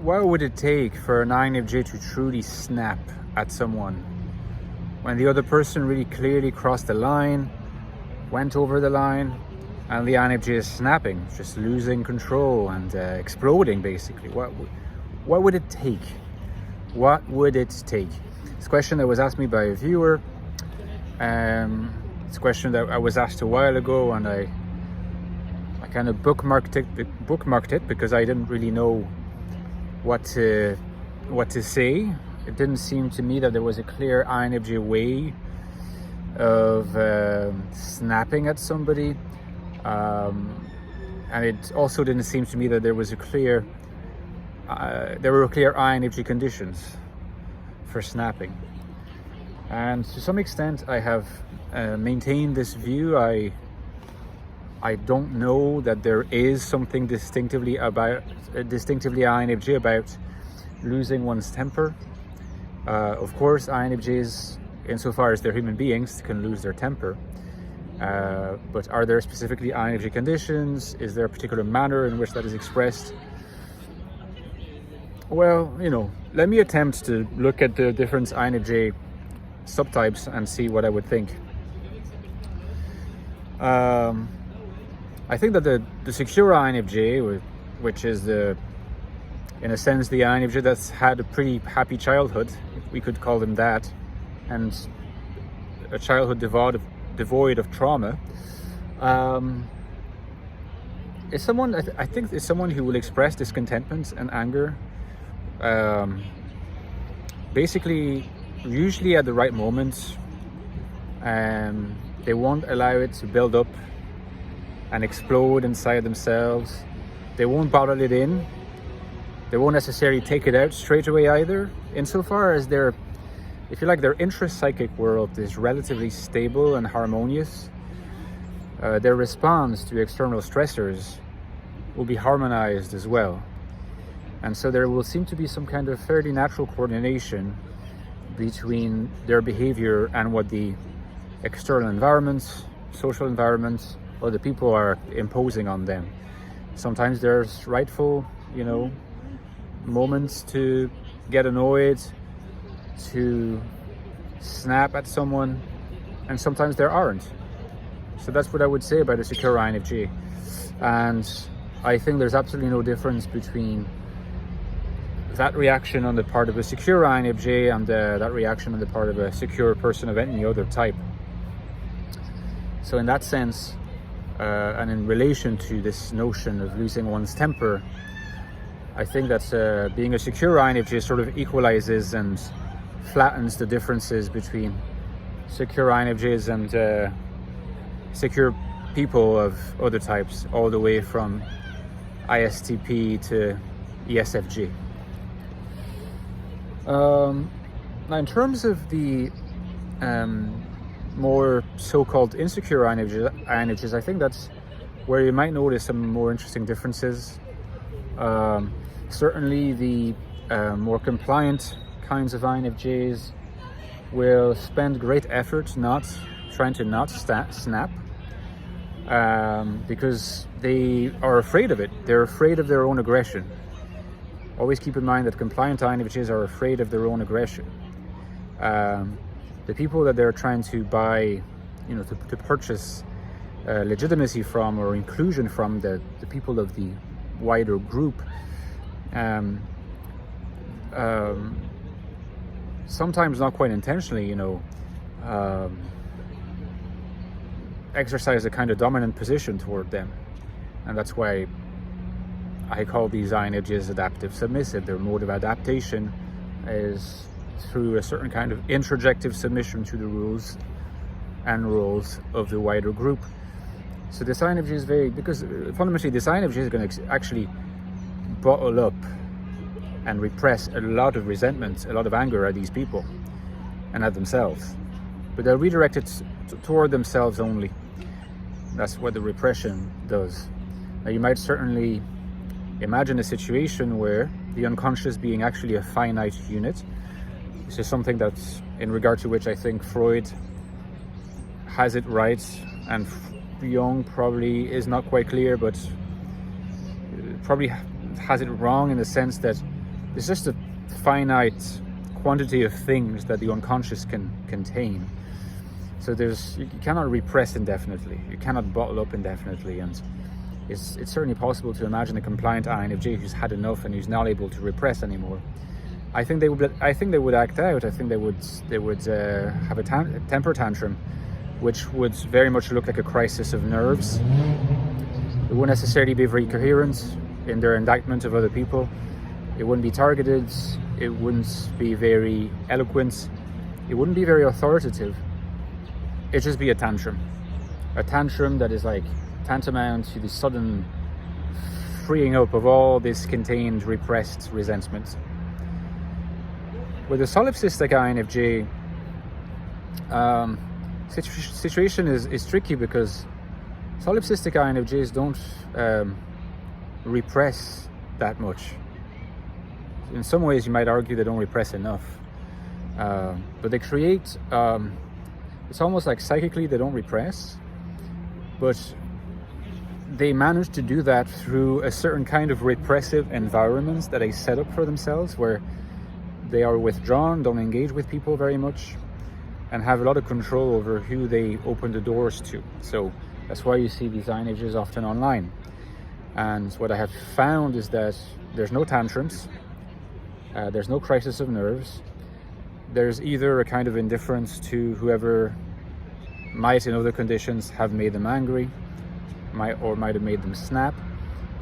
What would it take for an INFJ to truly snap at someone when the other person really clearly crossed the line, went over the line, and the INFJ is snapping, just losing control and exploding basically? What would it take? What would it take? It's a question that was asked me by a viewer. It's a question that I was asked a while ago, and I kind of bookmarked it because I didn't really know what to say. It didn't seem to me that there was a clear INFJ way of snapping at somebody, and it also didn't seem to me that there was there were clear INFJ conditions for snapping. And to some extent, I have maintained this view. I don't know that there is something distinctively INFJ about losing one's temper. Of course, INFJs, insofar as they're human beings, can lose their temper. But are there specifically INFJ conditions? Is there a particular manner in which that is expressed? Well, let me attempt to look at the different INFJ subtypes and see what I would think. I think that the secure INFJ, which is in a sense the INFJ that's had a pretty happy childhood, we could call them that, and a childhood devoid of trauma, is someone I think is someone who will express discontentment and anger, basically usually at the right moment. They won't allow it to build up and explode inside themselves. They won't bottle it in. They won't necessarily take it out straight away either. Insofar as their intrapsychic world is relatively stable and harmonious, their response to external stressors will be harmonized as well. And so there will seem to be some kind of fairly natural coordination between their behavior and what the external environments, social environments, or the people are imposing on them. Sometimes there's rightful, moments to get annoyed, to snap at someone, and sometimes there aren't. So that's what I would say about a secure INFJ. And I think there's absolutely no difference between that reaction on the part of a secure INFJ and that reaction on the part of a secure person of any other type. So in that sense, and in relation to this notion of losing one's temper, I think that being a secure INFJ sort of equalizes and flattens the differences between secure INFJs and secure people of other types, all the way from ISTP to ESFJ. Now, in terms of the more so-called insecure INFJs, I think that's where you might notice some more interesting differences. Certainly the more compliant kinds of INFJs will spend great effort trying to not snap, because they are afraid of it. They're afraid of their own aggression. Always keep in mind that compliant INFJs are afraid of their own aggression. The people that they're trying to buy, to purchase legitimacy from or inclusion from, the people of the wider group, sometimes not quite intentionally, exercise a kind of dominant position toward them. And that's why I call these INFJs adaptive submissive. Their mode of adaptation is through a certain kind of introjective submission to the rules and roles of the wider group. So this INFJ is because fundamentally this INFJ is going to actually bottle up and repress a lot of resentment, a lot of anger at these people and at themselves. But they'll redirect it toward themselves only. That's what the repression does. Now, you might certainly imagine a situation where the unconscious being actually a finite unit. This is something that's in regard to which I think Freud has it right, and Jung probably is not quite clear, but probably has it wrong in the sense that there's just a finite quantity of things that the unconscious can contain. So you cannot repress indefinitely, you cannot bottle up indefinitely, and it's certainly possible to imagine a compliant INFJ who's had enough and who's not able to repress anymore. I think they would act out. I think they would have a temper tantrum, which would very much look like a crisis of nerves. It wouldn't necessarily be very coherent in their indictment of other people. It wouldn't be targeted. It wouldn't be very eloquent. It wouldn't be very authoritative. It'd just be a tantrum that is like tantamount to the sudden freeing up of all this contained, repressed resentment. With a solipsistic INFJ, situation is tricky because solipsistic INFJs don't repress that much. In some ways, you might argue they don't repress enough, but they create. It's almost like psychically they don't repress, but they manage to do that through a certain kind of repressive environments that they set up for themselves, where they are withdrawn, don't engage with people very much, and have a lot of control over who they open the doors to. So that's why you see these INFJs often online. And what I have found is that there's no tantrums, there's no crisis of nerves. There's either a kind of indifference to whoever might, in other conditions, have made them angry, might have made them snap.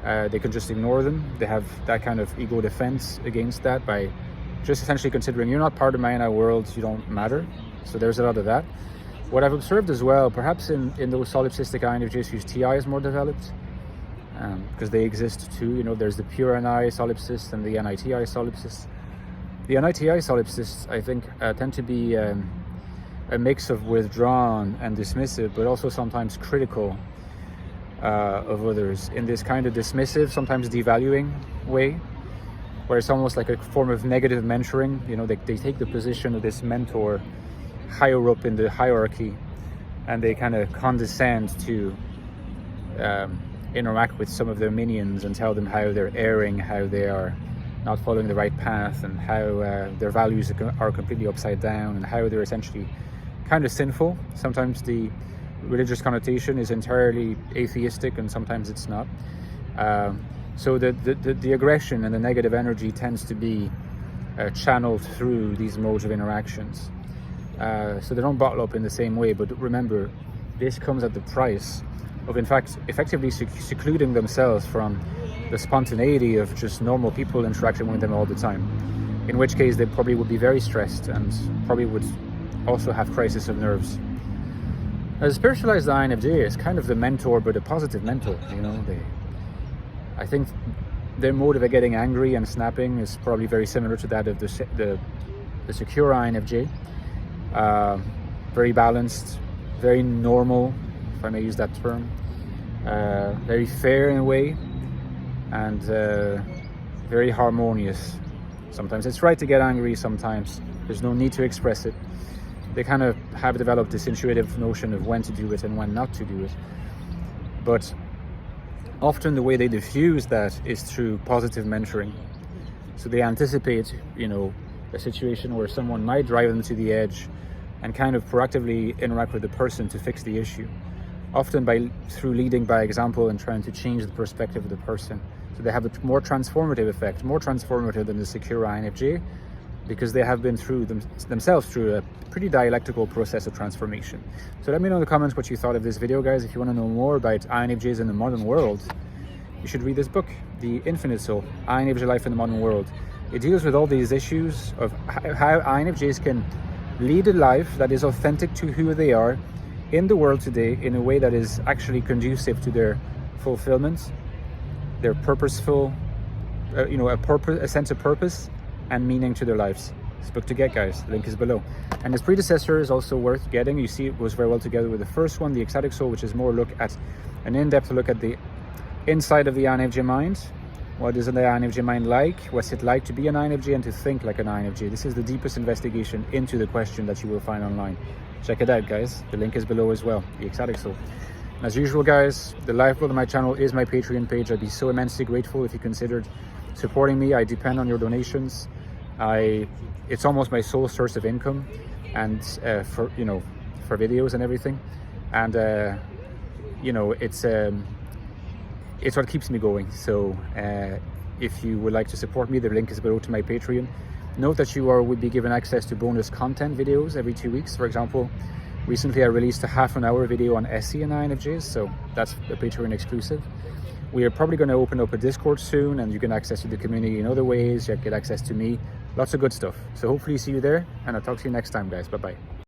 They can just ignore them. They have that kind of ego defense against that by just essentially considering you're not part of my inner world, you don't matter. So there's a lot of that. What I've observed as well, perhaps in those solipsistic INFJs whose TI is more developed, because they exist too. You know, there's the pure NI solipsist and the NITI solipsist. The NITI solipsists, I think, tend to be a mix of withdrawn and dismissive, but also sometimes critical of others in this kind of dismissive, sometimes devaluing way, where it's almost like a form of negative mentoring. You know, they take the position of this mentor higher up in the hierarchy, and they kind of condescend to interact with some of their minions and tell them how they're erring, how they are not following the right path, and how their values are completely upside down, and how they're essentially kind of sinful. Sometimes the religious connotation is entirely atheistic, and sometimes it's not. So the aggression and the negative energy tends to be channeled through these modes of interactions. So they don't bottle up in the same way, but remember, this comes at the price of, in fact, effectively secluding themselves from the spontaneity of just normal people interacting with them all the time, in which case they probably would be very stressed and probably would also have crisis of nerves. A spiritualized INFJ is kind of the mentor, but a positive mentor. You know, I think their mode of getting angry and snapping is probably very similar to that of the secure INFJ. Very balanced, very normal, if I may use that term, very fair in a way, and very harmonious. Sometimes it's right to get angry, sometimes there's no need to express it. They kind of have developed this intuitive notion of when to do it and when not to do it. But often the way they diffuse that is through positive mentoring. So they anticipate, you know, a situation where someone might drive them to the edge and kind of proactively interact with the person to fix the issue. Often through leading by example and trying to change the perspective of the person. So they have a more transformative effect, more transformative than the secure INFJ, because they have been through themselves through a pretty dialectical process of transformation. So let me know in the comments what you thought of this video, guys. If you want to know more about INFJs in the modern world, you should read this book, The Infinite Soul, INFJ Life in the Modern World. It deals with all these issues of how INFJs can lead a life that is authentic to who they are in the world today, in a way that is actually conducive to their fulfillment, their purposeful, a sense of purpose and meaning to their lives. This book to get, guys. The link is below. And his predecessor is also worth getting. You see, it goes very well together with the first one, the Ecstatic Soul, which is more an in-depth look at the inside of the INFJ mind. What is the INFJ mind like? What's it like to be an INFJ and to think like an INFJ? This is the deepest investigation into the question that you will find online. Check it out, guys. The link is below as well, the Ecstatic Soul. As usual, guys, the lifeblood of my channel is my Patreon page. I'd be so immensely grateful if you considered supporting me. I depend on your donations. It's almost my sole source of income, and for videos and everything, and it's what keeps me going. So if you would like to support me, the link is below to my Patreon. Note that you would be given access to bonus content videos every 2 weeks. For example, recently I released a half-an-hour video on SE and INFJs, so that's a Patreon exclusive. We are probably going to open up a Discord soon, and you can access to the community in other ways. You get access to me, lots of good stuff. So hopefully see you there, and I'll talk to you next time, guys. Bye-bye.